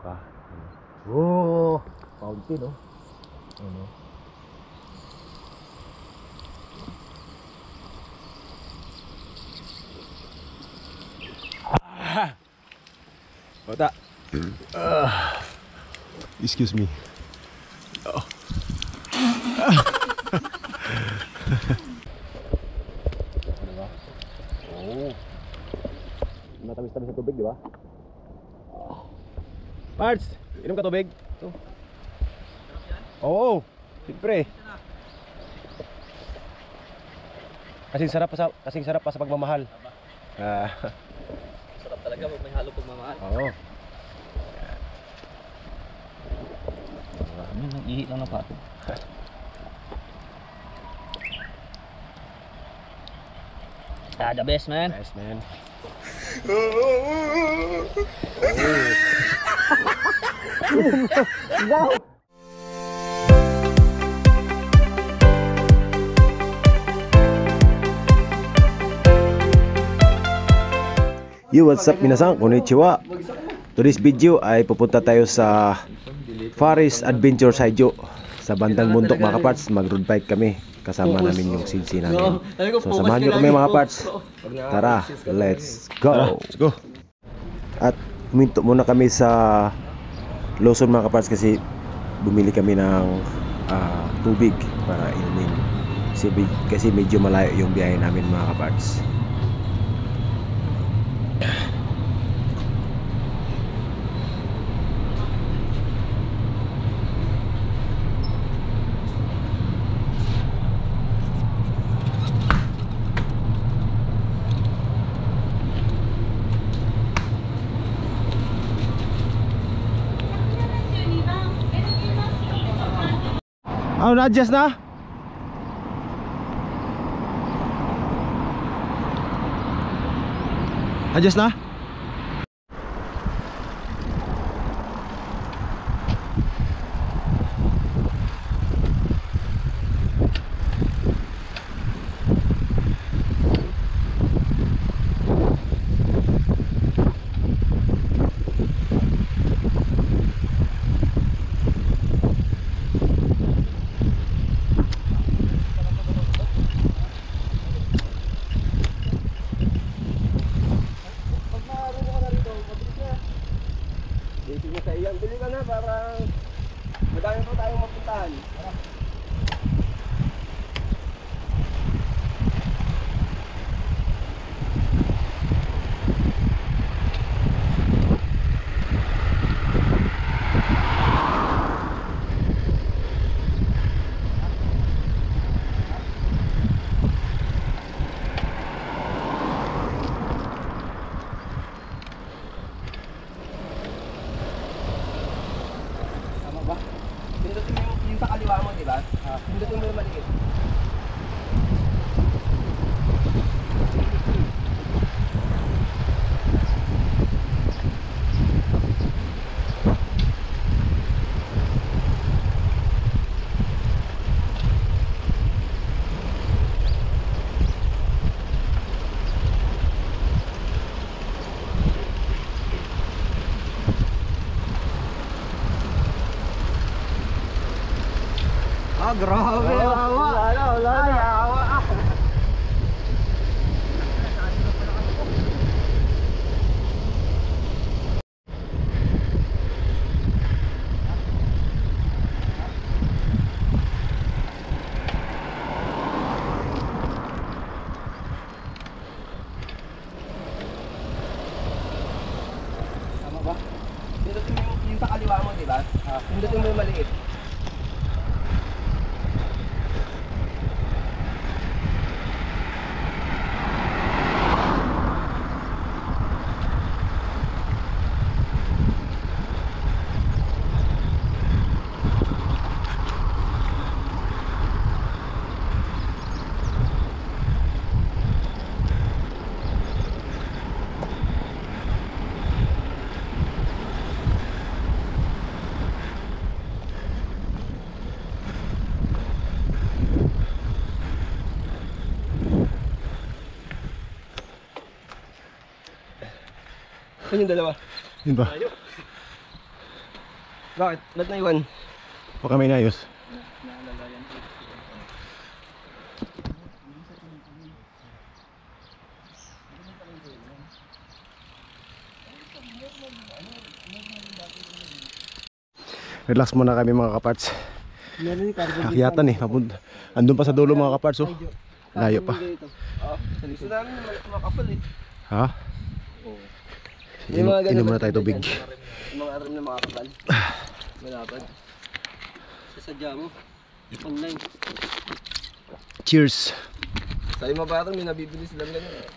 ka. Oh, fountain oh. Ano? Bata. Excuse me. Oh. Diba? Oh. Matamis-tamis sa tubig, di ba? Parts, inom ka tubig? Ito. Oo, siyempre. Kasing sarap pa sa pagmamahal. Sarap talaga pag may halong pagmamahal. Oo. Nag-ihi lang ng pato. The best, man. Best, man. Yo, what's up minasang? Konnichiwa. Today's video ay pupunta tayo sa Forest Adventure Saijo sa bandang bundok mga kaparts. Mag-road bike kami. Kasama namin yung CG namin. So samahan nyo kami mga kaparts. Tara, let's go. Let's go. At huminto muna kami sa Lawson mga kaparts kasi bumili kami ng tubig para inumin. Kasi medyo malayo yung biyahe namin mga kaparts. Oh, na-adjust na? Adjust na? Bili ka na para madami pa tayong mapuntahan. Pindutin mo yung sa kaliwa mo, di ba? Pindutin mo yung maliit. Grabe, awa. Wala, awa. Tama ba? Pindutin mo yung sa kaliwa mo, di ba? Pindutin mo yung maliit. Saan yung dalawa? Yun ba? Bakit? Ba't naiwan? Baka may inayos. Relax muna kami mga kaparts. Akyatan eh, papunta. Andun pa sa dulo mga kaparts oh. Layo pa. Gusto namin naman kumakapal eh. Ha? Inom muna tayo tubig. Yung mga aram na makakapal. Malapad. Sasadya mo. Online. Cheers. Sa yung mga batang may nabibili silang ganyan.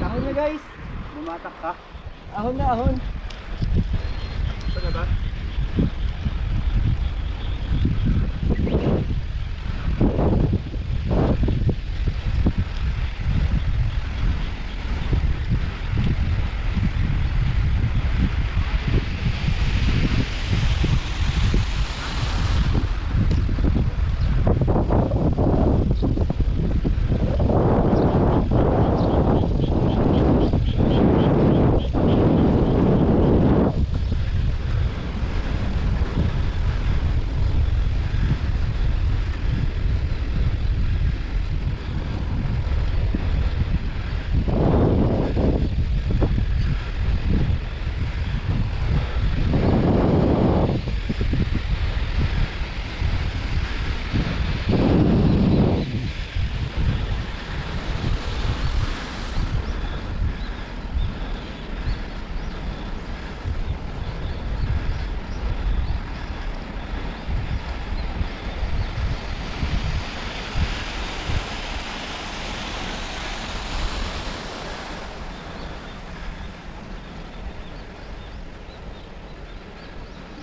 Ahon na guys. Bumatak ka. Ahon na ahon. Saan ba?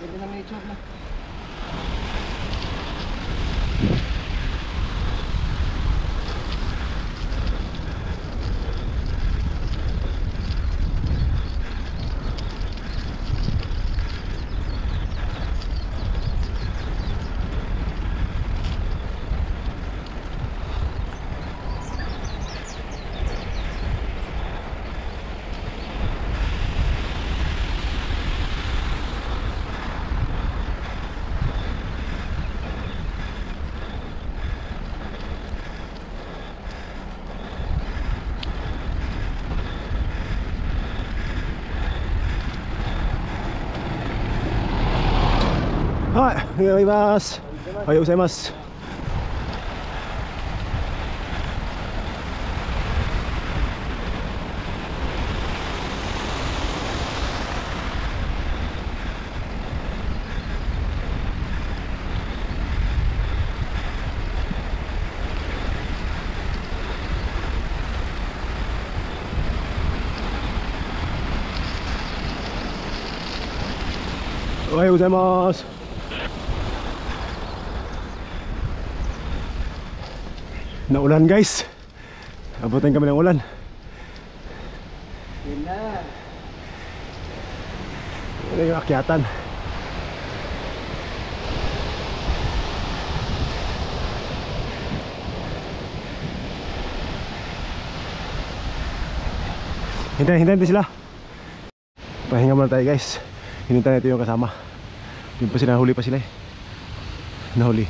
Ganda ng nature na. Hi, gozaimasu. Ohayou gozaimasu. Ohayou gozaimasu. Naulan guys. Abutin kami ng ulan. Yun na. Ito yung akyatan. Hintayin sila. Pahinga muna tayo guys. Hinintay natin yung kasama. Yung pa sila, nahuli pa sila eh. Nahuli.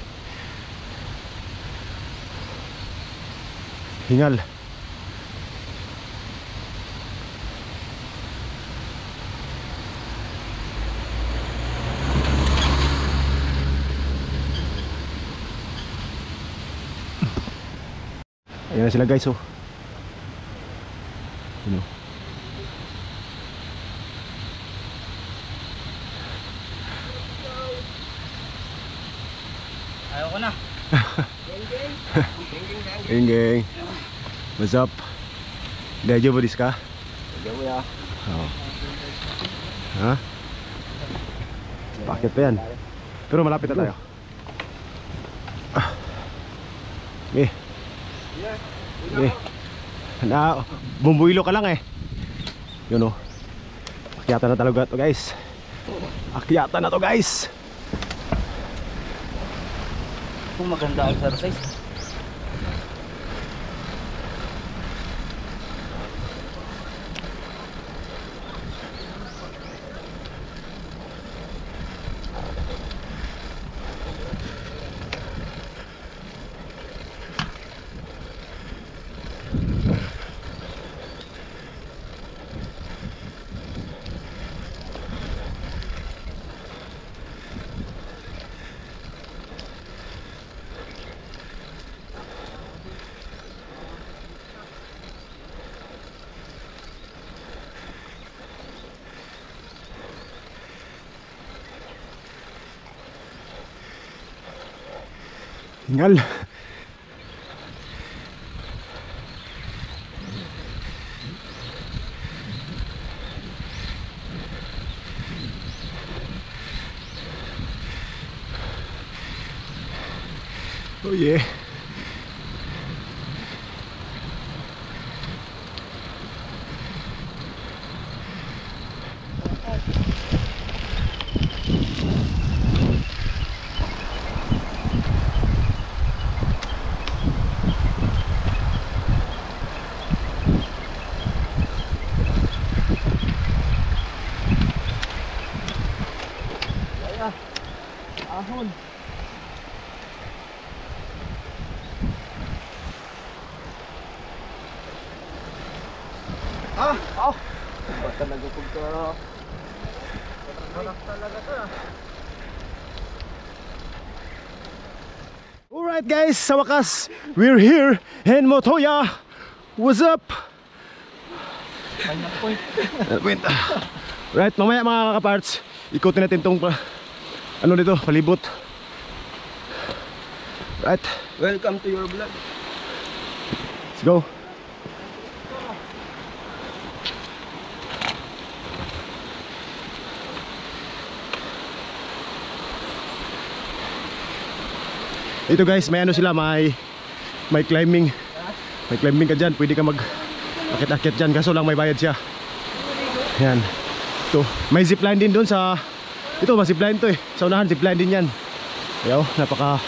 Hingal. Ayan na sila guys oh. Ano? Ayaw ko na. Geng geng. What's up? Dayo ba ka? Dayo ya. Oo. Ha? Bakit pa yan? Pero malapit na tayo. Bumbuilo ka lang eh. Yun o. Akyatan na talaga to guys. Akyatan na to guys. Kung maganda exercise. Hingal. Oh yeah. Ahon. Ba't talaga kung ka... Harap talaga to ah. Alright guys, sa wakas, we're here in Motoya. What's up? Final point. Point. Right, mamaya mga kakaparts, ikutin natin tong ano dito, palibot. Right, Welcome to your vlog. let's go. Ito guys, may ano sila, may climbing. May climbing ka dyan, pwede ka mag akit-akit dyan, kaso lang may bayad siya. Yan. Ito, may zipline din doon sa... Ito, may zipline to eh. Sa unahan, zipline din yan. Ayaw, napaka...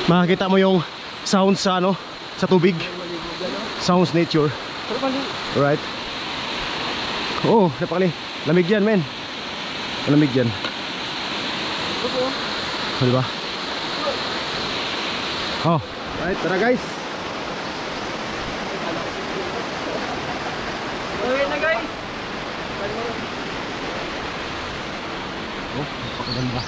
Makakita mo yung sounds sa ano, sa tubig. Sounds nature. Alright. Oo, napakali. Lamig yan, men. Lamig yan. O, diba? Oh, right, tara guys. Okay na guys. Oh, napakaganda.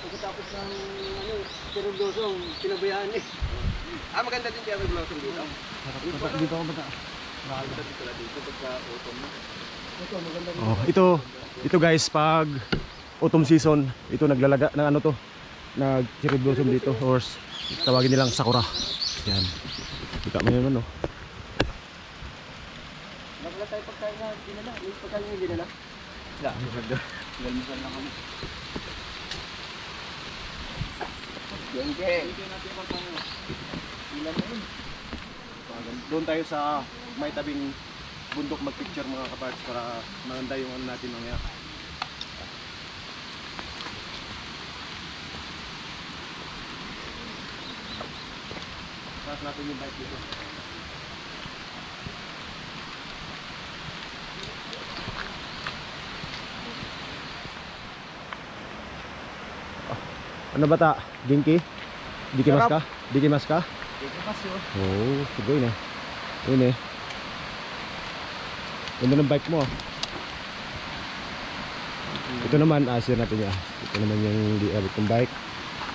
Pagkatapos ng ano, cherry blossom, pinabayaan eh. Maganda din cherry blossom dito. Dito ako bata. Maganda din pala dito pagka autumn. Ito, maganda din. Oh, ito guys, pag autumn season, ito naglalaga ng ano to, nag cherry blossom dito, or tawagin nilang sakura. Yan. Kita mo yun, no? Magla tayo pagkain na dinala. May pagkain na dinala. Wala, maganda. Galmusan lang kami. Gengge. Ilan na yun? Doon tayo sa may tabing bundok mag-picture mga kaparts para maganda yung ano natin mamaya. Tapos natin yung bike dito. Ano ba ta? Ginki? Diki mas ka? Diki mas ka? Dito pa siyo. Oo, siguro yun eh. Yun eh. Ganda ng bike mo ah. Ito naman, share natin niya. Ito naman yung di-abit kong bike.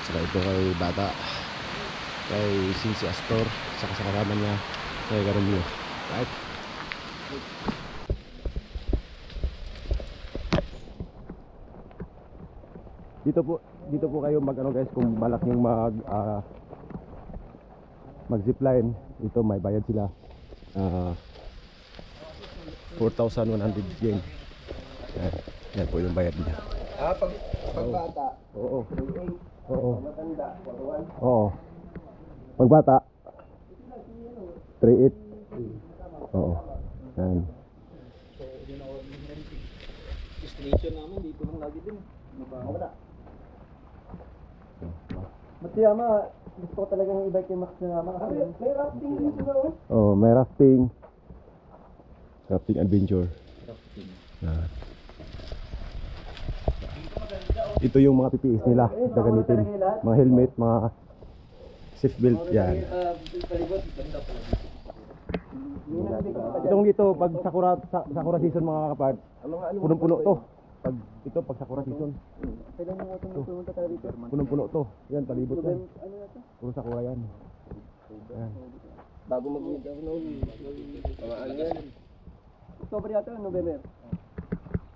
Saka ito kay Bata. Kay Sinsi Astor. Saka sa kasama niya kay Garumio. Right? Dito po kayo mag ano guys, kung balak niyong mag zipline, dito may bayad sila. 4,100 yen. Yan po yung bayad niya. Pagbata. Oo. 3A. Oo. Matanda. 41. Oo. Pagbata 3.8. Oo. Yan. Destination namin dito lang lagi din. Wala. Matiyama, gusto ko talagang i-bike yung Max na naman. May rafting dito na oh. Oh, may rafting. Rafting adventure. Ah. Ito yung mga PPEs nila na gamitin. Mga helmet, mga seatbelt, yan. Itong dito, pag sakura season mga kapart, punong-puno to. Pag sakura season. Kailan mo pumunta tayo dito? Punong-puno to. Yan, palibot yan. Ano na to? Puro sakura yan. Yan. Bago mag-uwi ako noon. Mga ano yan? October yata, November.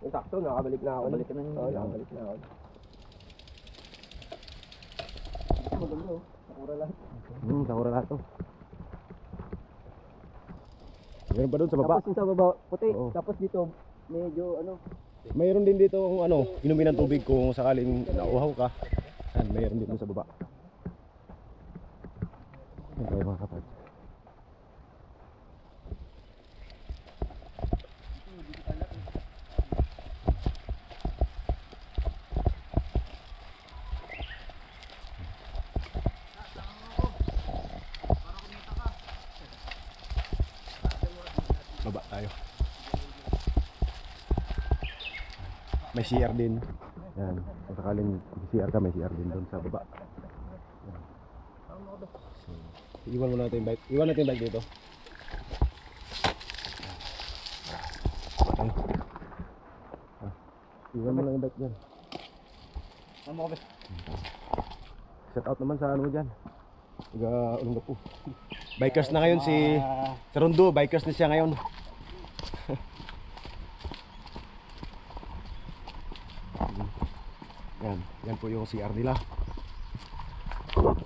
Sakto, nakabalik na ako. Nakabalik na ako. Maganda oh. Sakura lahat. Sakura lahat to. Meron pa doon sa baba. Tapos yung sa baba, puti. Oo. Tapos dito, medyo ano. Mayroon din dito kung ano, inumin ng tubig kung sakaling nauhaw ka. Yan, mayroon din doon sa baba. Yan kayo mga kapatid. Baba tayo. May CR din. Yan. Kung sakaling CR ka, may CR din doon sa baba. Yan. So, iwan mo natin yung bike. Iwan natin yung bike dito. Ay. Iwan mo lang yung bike dyan. Set out naman sa ano dyan. Ulong po. Bikers na ngayon si sa Rondo, bikers na siya ngayon. Yan po yung CR nila.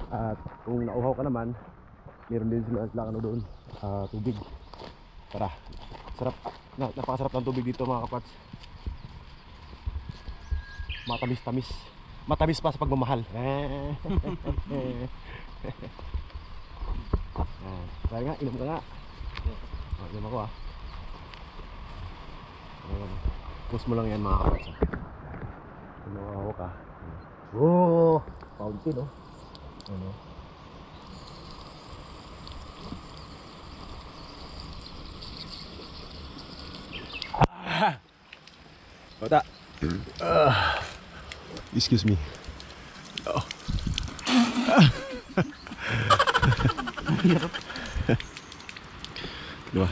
At kung nauhaw ka naman, meron din sila ano doon, tubig. Tara. Sarap. Napakasarap ng tubig dito mga kapats. Matamis-tamis. Matamis pa sa pagmamahal. Kaya nga, inom ka nga. Inom ako ah. Push mo lang yan mga kapats. Kung nauhaw ka. Oh, fountain oh. Ano? Bata. Excuse me. Oh. Diba?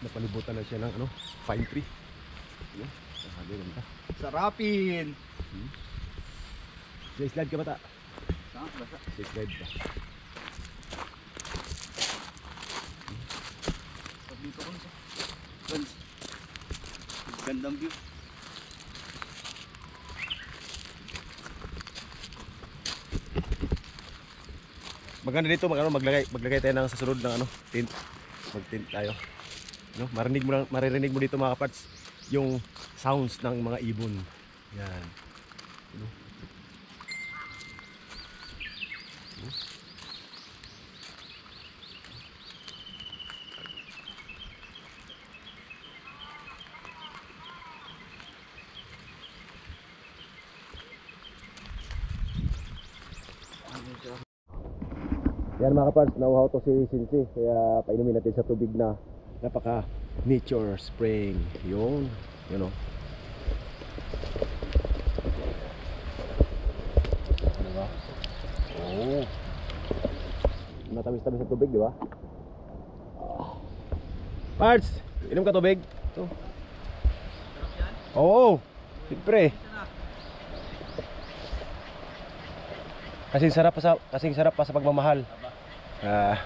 Napalibutan na siya ng ano, fine tree. Sarapin! Sa slide ka bata? Sa slide ka. Dito ko sa gandang view. Maganda dito maglagay tayo ng sa sunod ng ano, tent. Mag-tent tayo. No, maririnig mo dito mga kapats yung sounds ng mga ibon. Yan. Ano? Yan mga kapats, nauhaw to si Sinsi, kaya painumin natin sa tubig na napaka nature spring. Yun, you know. Diba? Oh. Matamis-tamis sa tubig, di ba? Parts, inom ka tubig? Ito. Oo, siyempre. Kasing sarap pa sa pagmamahal. Ah,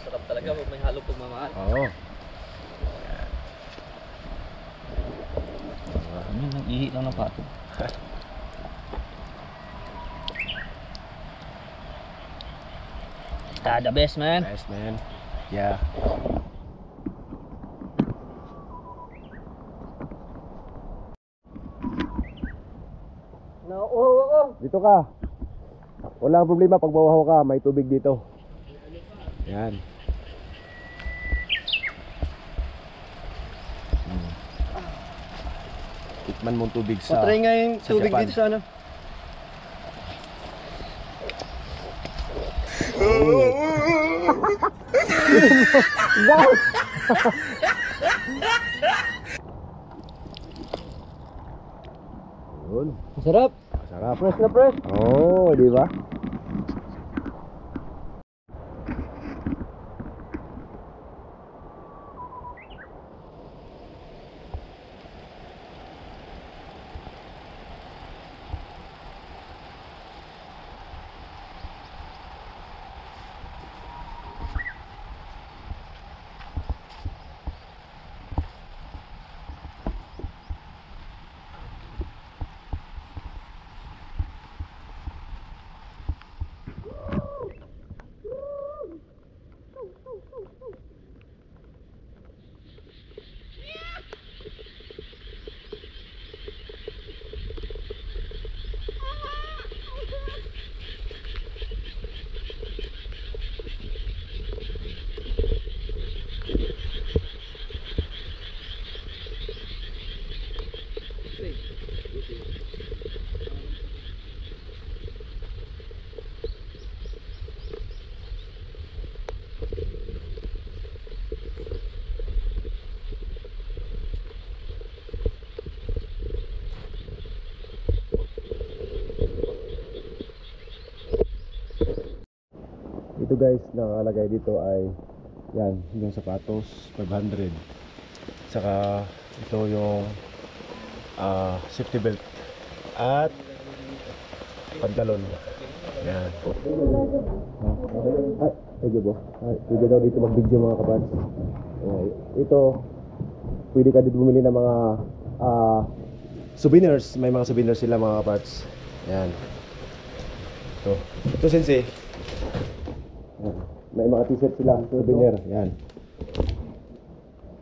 Sarap talaga pag may halong pagmamahal. oo. Ano yun, nag-ihi lang ng pato. The best, man. Nice, man. Yeah. Dito ka. Walang problema pag bawaho ka, may tubig dito. Yan. Tikman mong tubig sa Patry nga yung sa tubig Japan. dito sa ano. Yun. Masarap. Masarap. Fresh na fresh. Oh, di ba? Ito guys, nakalagay dito ay yan, yung sapatos 500. Saka ito yung safety belt at pantalon. Yan. Ay, pwede ba? Ay, pwede daw dito mag-video mga kapats. Ito, pwede ka dito bumili ng mga souvenirs. May mga souvenirs sila mga kapats. Yan. Ito sensei. Yan. May mga t-shirt sila, souvenir. Yan.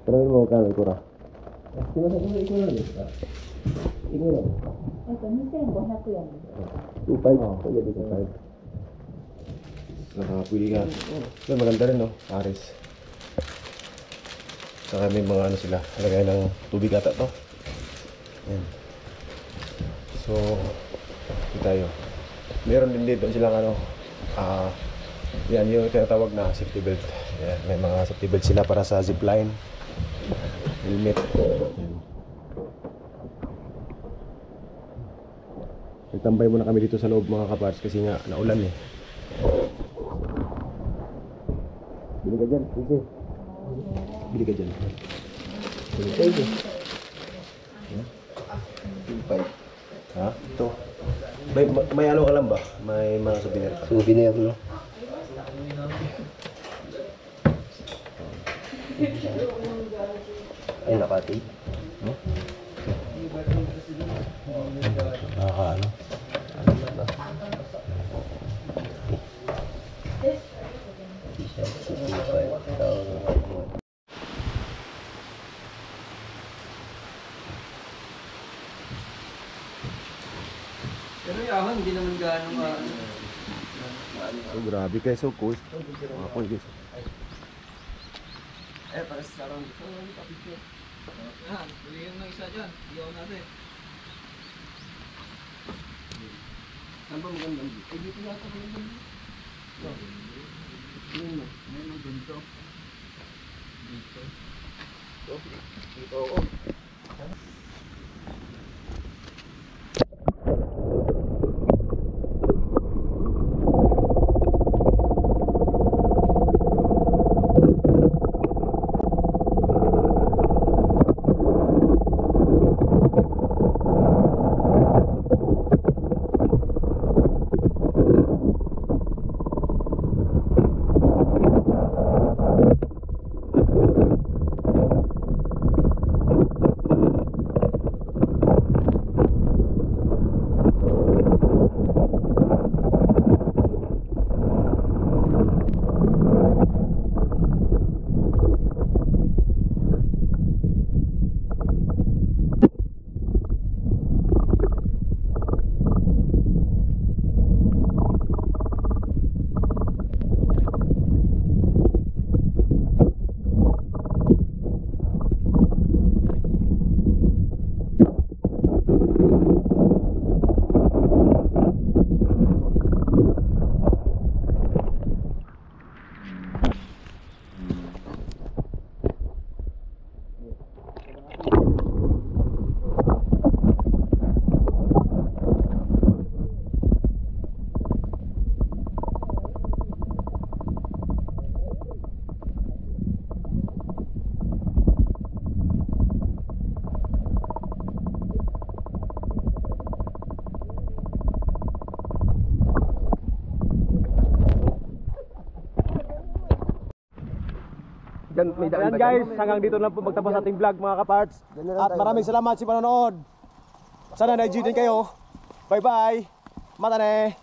Tanongin mo kung ikura. Sino sa mga ikura niyo? Ikura. Ito, 2,500 yan. 2.5. Pwede dito 5. Saka pwede ka. Ito maganda rin no, Paris. Saka may mga ano sila, lagay ng tubig ata to. Yan. So, ito tayo. Meron din dito silang ano, yan yung tinatawag na safety belt. Yan, may mga safety belt sila para sa zipline. Helmet. Yan. Nagtambay muna kami dito sa loob mga kapars kasi nga naulan eh. Bili ka dyan, sige. Bili ka dyan. Bili ka dyan. Ha? Ito. May ano ka lang ba? May mga souvenir ka? Souvenir, no? Ay, nakati. Nakaka ano? Pero yaman, hindi naman gano'ng So, grabe guys, so cool. Mga cool guys. para sa sarang gusto mo yung kapityo. Yan, huli yung isa dyan. Iyaw natin. Saan ba magandang dito? Eh, dito yata magandang dito. Yun na. Ngayon ang ganito. Dito. Dito ako. Diyan, may daan Ayan ba guys, dyan? hanggang dito lang po magtapos ating vlog mga kaparts. Diyan na lang At tayo. maraming salamat sa panonood. Sana na-enjoy din kayo. Bye bye. Mata ne.